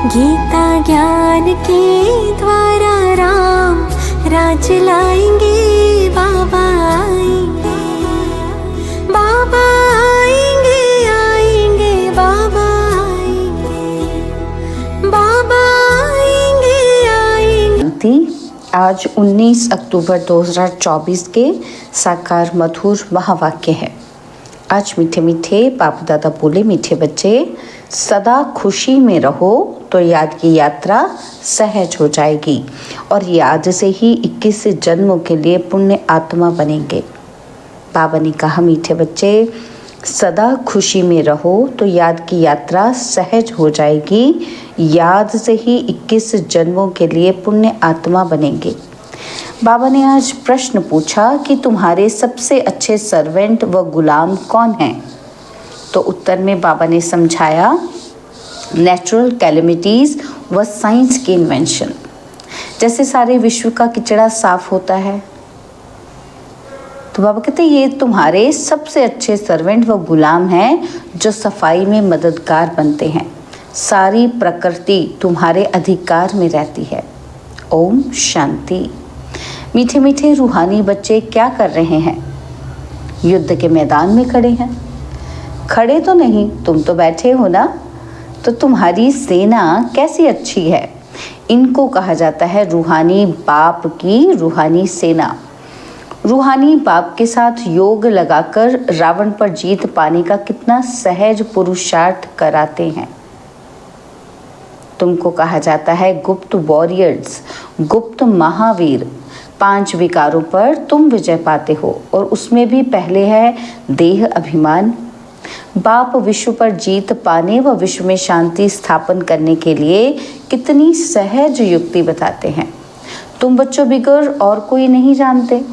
गीता ज्ञान के द्वारा राम राज लाएंगे। बाबा आएंगे, बाबा आएंगे, आएंगे बाबा आएंगे, बाबा आएंगे, आएंगे। आज 19 अक्टूबर 2024 के साकार मधुर महावाक्य है। आज मीठे मीठे बाप दादा बोले, मीठे बच्चे सदा खुशी में रहो तो याद की यात्रा सहज हो जाएगी और याद से ही 21 जन्मों के लिए पुण्य आत्मा बनेंगे। बाबा ने कहा, मीठे बच्चे सदा खुशी में रहो तो याद की यात्रा सहज हो जाएगी, याद से ही 21 जन्मों के लिए पुण्य आत्मा बनेंगे। बाबा ने आज प्रश्न पूछा कि तुम्हारे सबसे अच्छे सर्वेंट व गुलाम कौन हैं? तो उत्तर में बाबा ने समझाया, नेचुरल कैलेमिटीज़ व साइंस की इन्वेंशन। जैसे सारे विश्व का कचरा साफ होता है, तो बाबा कहते ये तुम्हारे सबसे अच्छे सर्वेंट व गुलाम हैं जो सफाई में मददगार बनते हैं। सारी प्रकृति तुम्हारे अधिकार में रहती है। ओम शांति। मीठे मीठे रूहानी बच्चे क्या कर रहे हैं? युद्ध के मैदान में खड़े हैं। खड़े तो नहीं, तुम तो बैठे हो ना। तो तुम्हारी सेना कैसी अच्छी है। इनको कहा जाता है रूहानी बाप की रूहानी सेना। रूहानी बाप के साथ योग लगाकर रावण पर जीत पाने का कितना सहज पुरुषार्थ कराते हैं। तुमको कहा जाता है गुप्त वॉरियर्स, गुप्त महावीर। 5 विकारों पर तुम विजय पाते हो और उसमें भी पहले है देह अभिमान। बाप विश्व पर जीत पाने व विश्व में शांति स्थापन करने के लिए कितनी सहज युक्ति बताते हैं। तुम बच्चों बिगर और कोई नहीं जानते।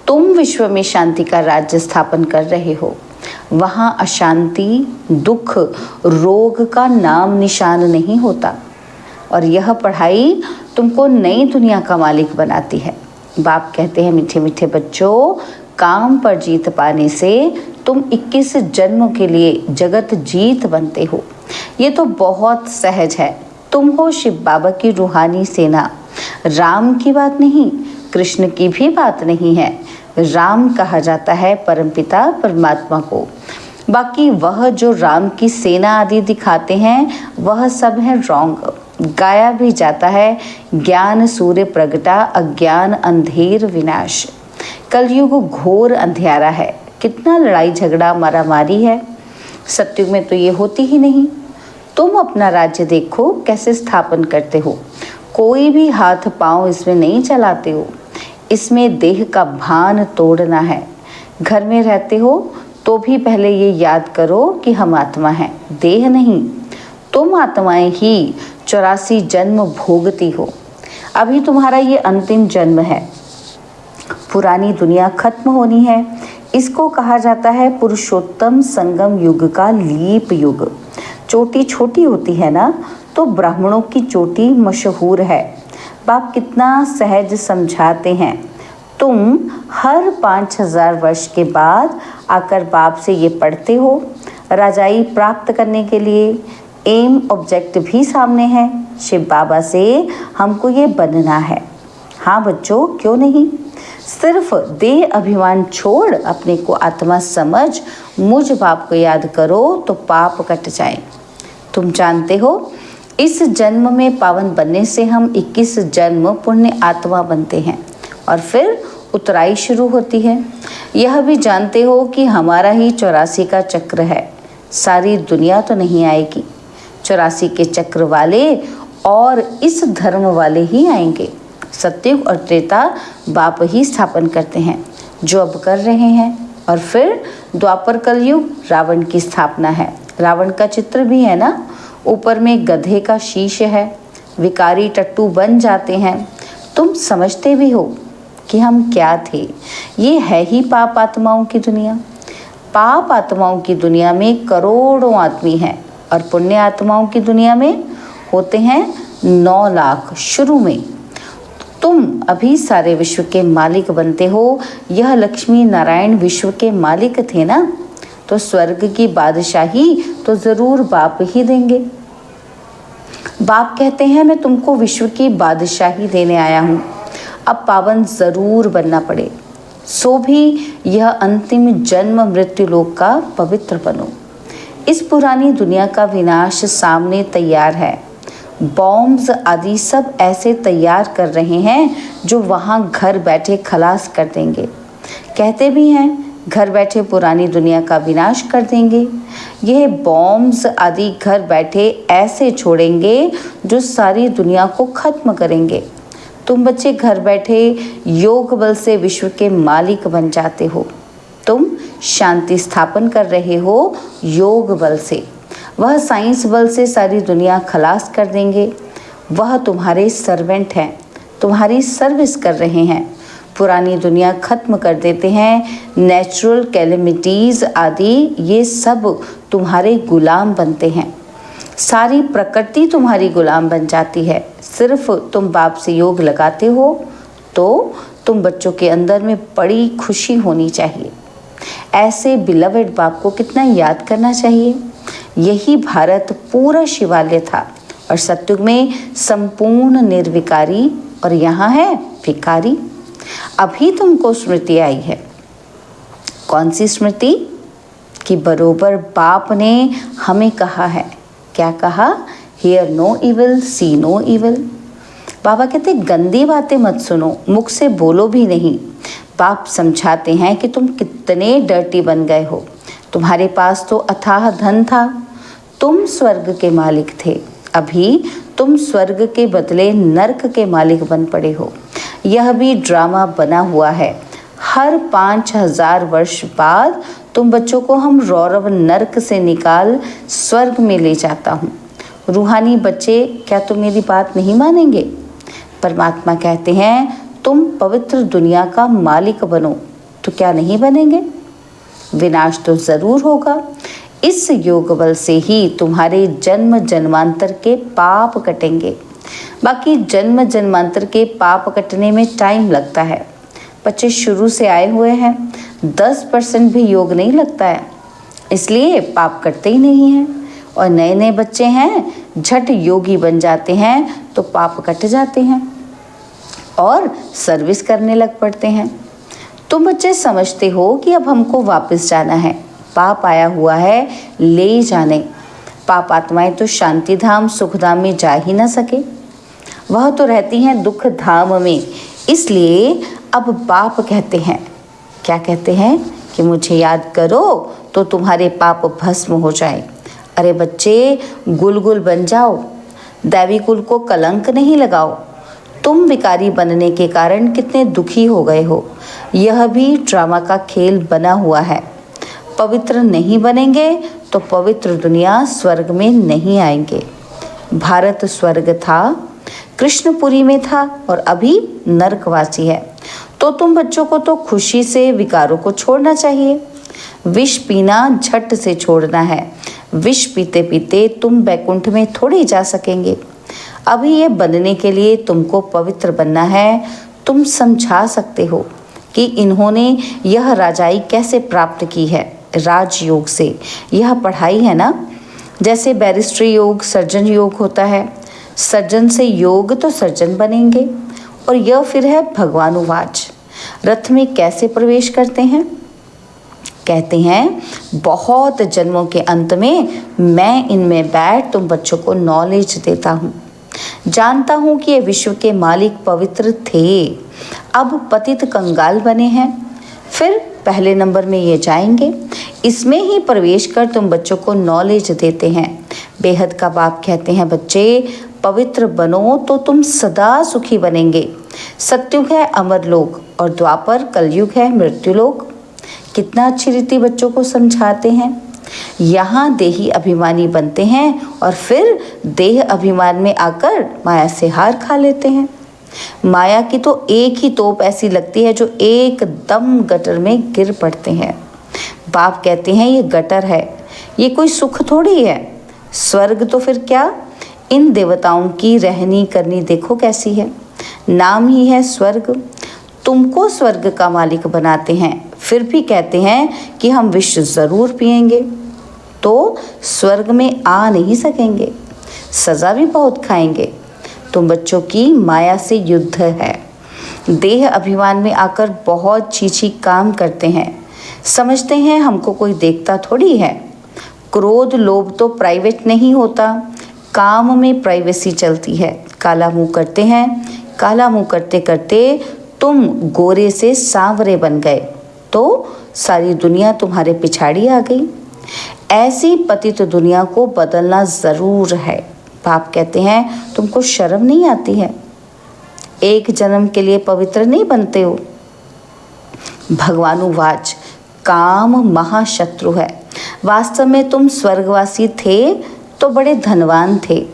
तुम विश्व में शांति का राज्य स्थापन कर रहे हो। वहां अशांति, दुख, रोग का नाम निशान नहीं होता और यह पढ़ाई तुमको नई दुनिया का मालिक बनाती है। बाप कहते हैं, मीठे मीठे बच्चों, काम पर जीत पाने से तुम 21 जन्मों के लिए जगत जीत बनते हो। ये तो बहुत सहज है। तुम हो शिव बाबा की रूहानी सेना। राम की बात नहीं, कृष्ण की भी बात नहीं है। राम कहा जाता है परमपिता परमात्मा को। बाकी वह जो राम की सेना आदि दिखाते हैं वह सब है रॉन्ग। गाया भी जाता है, ज्ञान सूर्य प्रगटा, अज्ञान अंधेर विनाश। कलयुग घोर अंधियारा है। कितना लड़ाई झगड़ा मारामारी है। सत्युग में तो ये होती ही नहीं। तुम अपना राज्य देखो कैसे स्थापन करते हो। कोई भी हाथ पांव इसमें नहीं चलाते हो। इसमें देह का भान तोड़ना है। घर में रहते हो तो भी पहले ये याद करो कि हम आत्मा हैं, देह नहीं। तुम आत्माएं ही 84 जन्म भोगती हो। अभी तुम्हारा ये अंतिम जन्म है। पुरानी दुनिया खत्म होनी है। इसको कहा जाता है पुरुषोत्तम संगम युग का लीप युग। चोटी छोटी होती है ना, तो ब्राह्मणों की चोटी मशहूर है। बाप कितना सहज समझाते हैं। तुम हर 5000 वर्ष के बाद आकर बाप से ये पढ़ते हो। राजाई प्राप्त करने के लिए एम ऑब्जेक्ट भी सामने है। शिव बाबा से हमको ये बनना है। हाँ बच्चों, क्यों नहीं। सिर्फ देह अभिमान छोड़ अपने को आत्मा समझ मुझ बाप को याद करो तो पाप कट जाए। तुम जानते हो इस जन्म में पावन बनने से हम 21 जन्म पुण्य आत्मा बनते हैं और फिर उतराई शुरू होती है। यह भी जानते हो कि हमारा ही 84 का चक्र है। सारी दुनिया तो नहीं आएगी। 84 के चक्र वाले और इस धर्म वाले ही आएंगे। सत्युग और त्रेता बाप ही स्थापन करते हैं, जो अब कर रहे हैं। और फिर द्वापर कलयुग रावण की स्थापना है। रावण का चित्र भी है ना, ऊपर में गधे का शीश है। विकारी टट्टू बन जाते हैं। तुम समझते भी हो कि हम क्या थे। ये है ही पाप आत्माओं की दुनिया। पाप आत्माओं की दुनिया में करोड़ों आदमी हैं और पुण्य आत्माओं की दुनिया में होते हैं 9 लाख शुरू में। तुम अभी सारे विश्व के मालिक बनते हो। यह लक्ष्मी नारायण विश्व के मालिक थे ना, तो स्वर्ग की बादशाही तो ज़रूर बाप ही देंगे। बाप कहते हैं मैं तुमको विश्व की बादशाही देने आया हूँ, अब पावन ज़रूर बनना पड़े, सो भी यह अंतिम जन्म मृत्यु लोक का पवित्र बनो। इस पुरानी दुनिया का विनाश सामने तैयार है। बॉम्ब्स आदि सब ऐसे तैयार कर रहे हैं जो वहाँ घर बैठे खलास कर देंगे। कहते भी हैं घर बैठे पुरानी दुनिया का विनाश कर देंगे। यह बॉम्ब्स आदि घर बैठे ऐसे छोड़ेंगे जो सारी दुनिया को ख़त्म करेंगे। तुम बच्चे घर बैठे योग बल से विश्व के मालिक बन जाते हो। तुम शांति स्थापन कर रहे हो योग बल से। वह साइंस बल से सारी दुनिया खलास कर देंगे। वह तुम्हारे सर्वेंट हैं, तुम्हारी सर्विस कर रहे हैं। पुरानी दुनिया खत्म कर देते हैं। नेचुरल कैलेमिटीज़ आदि ये सब तुम्हारे गुलाम बनते हैं। सारी प्रकृति तुम्हारी गुलाम बन जाती है। सिर्फ तुम बाप से योग लगाते हो तो तुम बच्चों के अंदर में बड़ी खुशी होनी चाहिए। ऐसे बिलवेड बाप को कितना याद करना चाहिए। यही भारत पूरा शिवालय था और सत्युग में संपूर्ण निर्विकारी, और यहाँ है विकारी। अभी तुमको स्मृति आई है। कौन सी स्मृति? कि बरोबर बाप ने हमें कहा है। क्या कहा? Hear no evil, see no evil. बाबा कहते गंदी बातें मत सुनो, मुख से बोलो भी नहीं। बाप समझाते हैं कि तुम कितने डर्टी बन गए हो। तुम्हारे पास तो अथाह धन था, तुम स्वर्ग के मालिक थे। अभी तुम स्वर्ग के बदले नर्क के मालिक बन पड़े हो। यह भी ड्रामा बना हुआ है। हर 5000 वर्ष बाद तुम बच्चों को हम रौरव नर्क से निकाल स्वर्ग में ले जाता हूँ। रूहानी बच्चे, क्या तुम मेरी बात नहीं मानेंगे? परमात्मा कहते हैं तुम पवित्र दुनिया का मालिक बनो, तो क्या नहीं बनेंगे? विनाश तो ज़रूर होगा। इस योग बल से ही तुम्हारे जन्म जन्मांतर के पाप कटेंगे। बाकी जन्म जन्मांतर के पाप कटने में टाइम लगता है। बच्चे शुरू से आए हुए हैं, 10% भी योग नहीं लगता है, इसलिए पाप कटते ही नहीं हैं। और नए नए बच्चे हैं, झट योगी बन जाते हैं तो पाप कट जाते हैं और सर्विस करने लग पड़ते हैं। तुम बच्चे समझते हो कि अब हमको वापस जाना है, पाप आया हुआ है ले जाने। पाप आत्माएं तो शांति धाम सुख धाम में जा ही ना सके, वह तो रहती हैं दुख धाम में। इसलिए अब बाप कहते हैं, क्या कहते हैं? कि मुझे याद करो तो तुम्हारे पाप भस्म हो जाए। अरे बच्चे, गुलगुल बन जाओ, दैवी कुल को कलंक नहीं लगाओ। तुम विकारी बनने के कारण कितने दुखी हो गए हो। यह भी ड्रामा का खेल बना हुआ है। पवित्र नहीं बनेंगे तो पवित्र दुनिया स्वर्ग में नहीं आएंगे। भारत स्वर्ग था, कृष्णपुरी में था और अभी नरकवासी है। तो तुम बच्चों को तो खुशी से विकारों को छोड़ना चाहिए। विष पीना झट से छोड़ना है। विष पीते पीते तुम बैकुंठ में थोड़ी जा सकेंगे। अभी ये बनने के लिए तुमको पवित्र बनना है। तुम समझा सकते हो कि इन्होंने यह राजाई कैसे प्राप्त की है। राजयोग से। यह पढ़ाई है ना, जैसे बैरिस्ट्री योग, सर्जन योग होता है। सर्जन से योग तो सर्जन बनेंगे। और यह फिर है भगवानुवाच। रथ में कैसे प्रवेश करते हैं? कहते हैं बहुत जन्मों के अंत में मैं इनमें बैठ तुम बच्चों को नॉलेज देता हूँ। जानता हूँ कि ये विश्व के मालिक पवित्र थे, अब पतित कंगाल बने हैं। फिर पहले नंबर में ये जाएंगे। इसमें ही प्रवेश कर तुम बच्चों को नॉलेज देते हैं। बेहद का बाप कहते हैं बच्चे पवित्र बनो तो तुम सदा सुखी बनेंगे। सत्युग है अमरलोक और द्वापर कलयुग है मृत्युलोक। कितना अच्छी रीति बच्चों को समझाते हैं। यहाँ देही अभिमानी बनते हैं और फिर देह अभिमान में आकर माया से हार खा लेते हैं। माया की तो एक ही तोप ऐसी लगती है जो एकदम गटर में गिर पड़ते हैं। बाप कहते हैं ये गटर है, ये कोई सुख थोड़ी है। स्वर्ग तो फिर क्या, इन देवताओं की रहनी करनी देखो कैसी है। नाम ही है स्वर्ग। तुमको स्वर्ग का मालिक बनाते हैं, फिर भी कहते हैं कि हम विष ज़रूर पिएंगे, तो स्वर्ग में आ नहीं सकेंगे। सज़ा भी बहुत खाएंगे। तुम बच्चों की माया से युद्ध है। देह अभिमान में आकर बहुत चीची काम करते हैं, समझते हैं हमको कोई देखता थोड़ी है। क्रोध लोभ तो प्राइवेट नहीं होता, काम में प्राइवेसी चलती है। काला मुंह करते हैं, काला मुंह करते करते तुम गोरे से सांवरे बन गए तो सारी दुनिया तुम्हारे पिछाड़ी आ गई। ऐसी पतित दुनिया को बदलना ज़रूर है। बाप कहते हैं तुमको शर्म नहीं आती है? एक जन्म के लिए पवित्र नहीं बनते हो? भगवानुवाच काम महाशत्रु है। वास्तव में तुम स्वर्गवासी थे तो बड़े धनवान थे,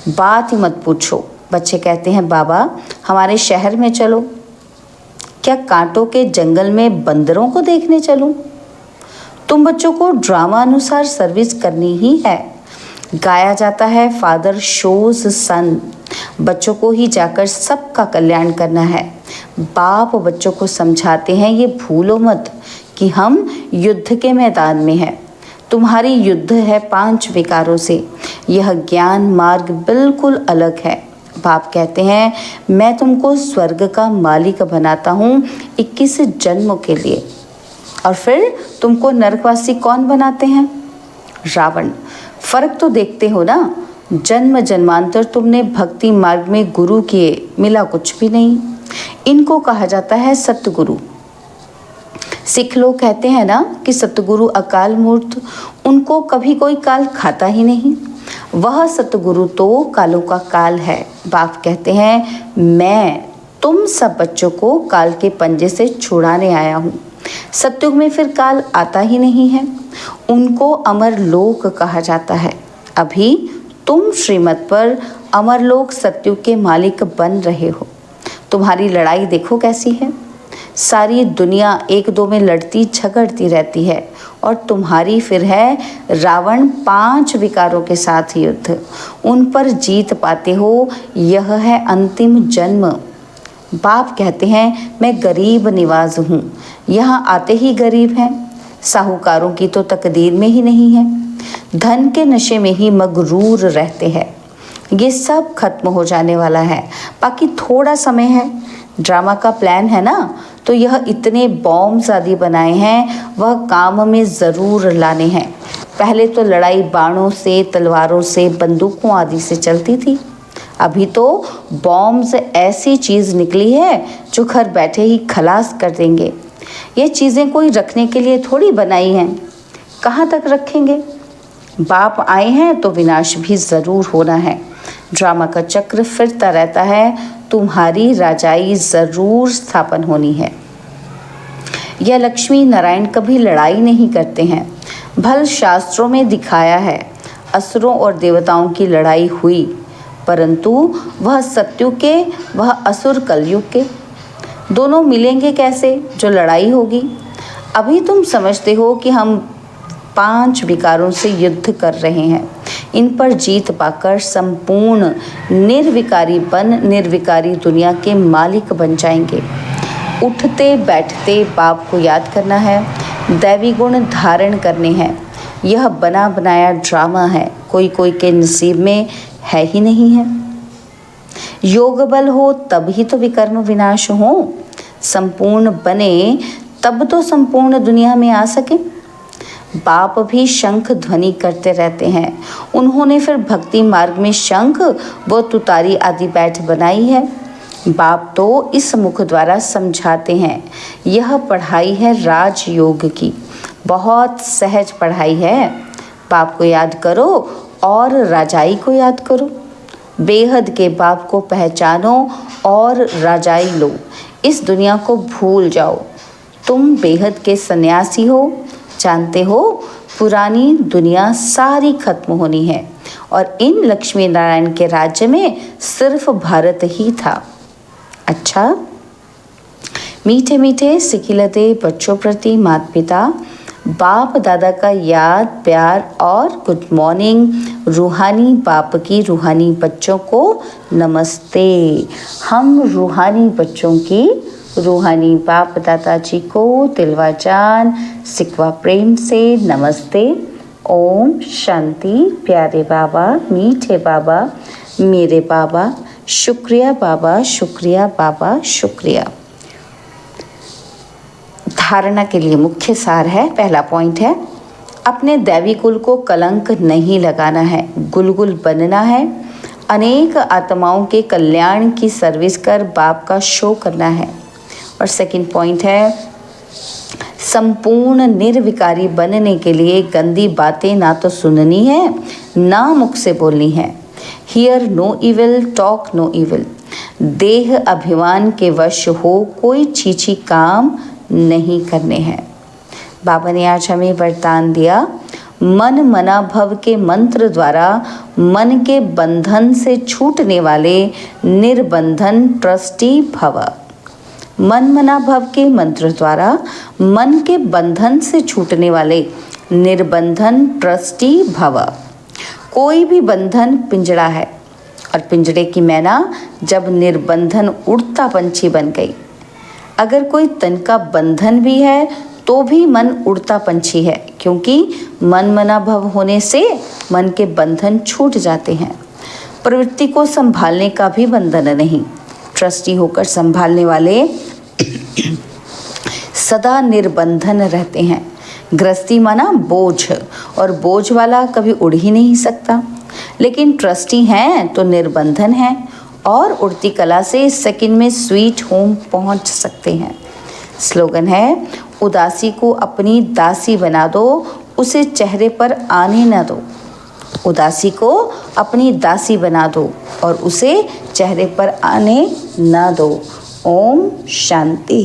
बात ही मत पूछो। बच्चे कहते हैं बाबा हमारे शहर में चलो। क्या कांटों के जंगल में बंदरों को देखने चलूं? तुम बच्चों को ड्रामा अनुसार सर्विस करनी ही है। गाया जाता है फादर शोज सन, बच्चों को ही जाकर सबका कल्याण करना है। बाप बच्चों को समझाते हैं ये भूलो मत कि हम युद्ध के मैदान में हैं। तुम्हारी युद्ध है 5 विकारों से। यह ज्ञान मार्ग बिल्कुल अलग है। बाप कहते हैं मैं तुमको स्वर्ग का मालिक बनाता हूँ 21 जन्मों के लिए। और फिर तुमको नरकवासी कौन बनाते हैं? रावण। फर्क तो देखते हो ना, जन्म जन्मांतर तुमने भक्ति मार्ग में गुरु किए, मिला कुछ भी नहीं। इनको कहा जाता है सतगुरु। सिख लोग कहते हैं ना कि सतगुरु अकाल मूर्त, उनको कभी कोई काल खाता ही नहीं। वह सतगुरु तो कालों का काल है। बाप कहते हैं मैं तुम सब बच्चों को काल के पंजे से छुड़ाने आया हूँ। सतयुग में फिर काल आता ही नहीं है। उनको अमर लोक कहा जाता है। अभी तुम श्रीमत पर अमरलोक सतयुग के मालिक बन रहे हो। तुम्हारी लड़ाई देखो कैसी है। सारी दुनिया एक दो में लड़ती झगड़ती रहती है और तुम्हारी फिर है रावण 5 विकारों के साथ युद्ध। उन पर जीत पाते हो, यह है अंतिम जन्म। बाप कहते हैं मैं गरीब निवाज हूँ, यहाँ आते ही गरीब हैं। साहूकारों की तो तकदीर में ही नहीं है, धन के नशे में ही मगरूर रहते हैं। ये सब खत्म हो जाने वाला है, बाकी थोड़ा समय है। ड्रामा का प्लान है ना, तो यह इतने बॉम्ब्स आदि बनाए हैं, वह काम में ज़रूर लाने हैं। पहले तो लड़ाई बाणों से, तलवारों से, बंदूकों आदि से चलती थी। अभी तो बॉम्ब्स ऐसी चीज़ निकली है जो घर बैठे ही खलास कर देंगे। ये चीज़ें कोई रखने के लिए थोड़ी बनाई हैं, कहाँ तक रखेंगे। बाप आए हैं तो विनाश भी ज़रूर होना है। ड्रामा का चक्र फिरता रहता है, तुम्हारी राजाई ज़रूर स्थापन होनी है। यह लक्ष्मी नारायण कभी लड़ाई नहीं करते हैं। भल शास्त्रों में दिखाया है असुरों और देवताओं की लड़ाई हुई, परंतु वह सत्युग के, वह असुर कलयुग के। दोनों मिलेंगे कैसे जो लड़ाई होगी। अभी तुम समझते हो कि हम 5 विकारों से युद्ध कर रहे हैं। इन पर जीत पाकर संपूर्ण निर्विकारी दुनिया के मालिक बन जाएंगे। उठते बैठते बाप को याद करना है, दैवी गुण धारण करने हैं। यह बना बनाया ड्रामा है, कोई कोई के नसीब में है ही नहीं है। योग बल हो तब ही तो विकर्म विनाश हो। संपूर्ण बने तब तो संपूर्ण दुनिया में आ सके। बाप भी शंख ध्वनि करते रहते हैं। उन्होंने फिर भक्ति मार्ग में शंख व तुतारी आदि बैठ बनाई है। बाप तो इस मुख द्वारा समझाते हैं। यह पढ़ाई है राजयोग की, बहुत सहज पढ़ाई है। बाप को याद करो और राजाई को याद करो। बेहद के बाप को पहचानो और राजाई लो। इस दुनिया को भूल जाओ। तुम बेहद के सन्यासी हो। जानते हो पुरानी दुनिया सारी खत्म होनी है और इन लक्ष्मी नारायण के राज्य में सिर्फ भारत ही था। अच्छा, मीठे मीठे सिखिलते बच्चों प्रति माता पिता बाप दादा का याद प्यार और गुड मॉर्निंग। रूहानी बाप की रूहानी बच्चों को नमस्ते। हम रूहानी बच्चों की रूहानी बाप दादा जी को दिलवा जान सिकवा प्रेम से नमस्ते। ओम शांति। प्यारे बाबा, मीठे बाबा, मेरे बाबा, शुक्रिया बाबा, शुक्रिया बाबा, शुक्रिया। धारणा के लिए मुख्य सार है, पहला पॉइंट है, अपने दैवी कुल को कलंक नहीं लगाना है, गुलगुल बनना है, अनेक आत्माओं के कल्याण की सर्विस कर बाप का शो करना है। और सेकंड पॉइंट है, संपूर्ण निर्विकारी बनने के लिए गंदी बातें ना तो सुननी है ना मुख से बोलनी है। Hear no evil, talk no evil. देह अभिमान के वश हो कोई छीछी काम नहीं करने हैं। बाबा ने आज हमें वरदान दिया, मन मना भव के मंत्र द्वारा मन के बंधन से छूटने वाले निर्बंधन ट्रस्टी भव। मन मना भव के मंत्र द्वारा मन के बंधन से छूटने वाले निर्बंधन ट्रस्टी भव। कोई भी बंधन पिंजड़ा है और पिंजड़े की मैना जब निर्बंधन उड़ता पंछी बन गई। अगर कोई तन का बंधन भी है तो भी मन उड़ता पंछी है, क्योंकि मन मना भव होने से मन के बंधन छूट जाते हैं। प्रवृत्ति को संभालने का भी बंधन नहीं। ट्रस्टी होकर संभालने वाले सदा निर्बंधन रहते हैं। गृहस्थी माना बोझ, और बोझ वाला कभी उड़ ही नहीं सकता, लेकिन ट्रस्टी हैं तो निर्बंधन है और उड़ती कला से सेकंड में स्वीट होम पहुंच सकते हैं। स्लोगन है, उदासी को अपनी दासी बना दो, उसे चेहरे पर आने न दो। उदासी को अपनी दासी बना दो और उसे चेहरे पर आने न दो। ओम शांति।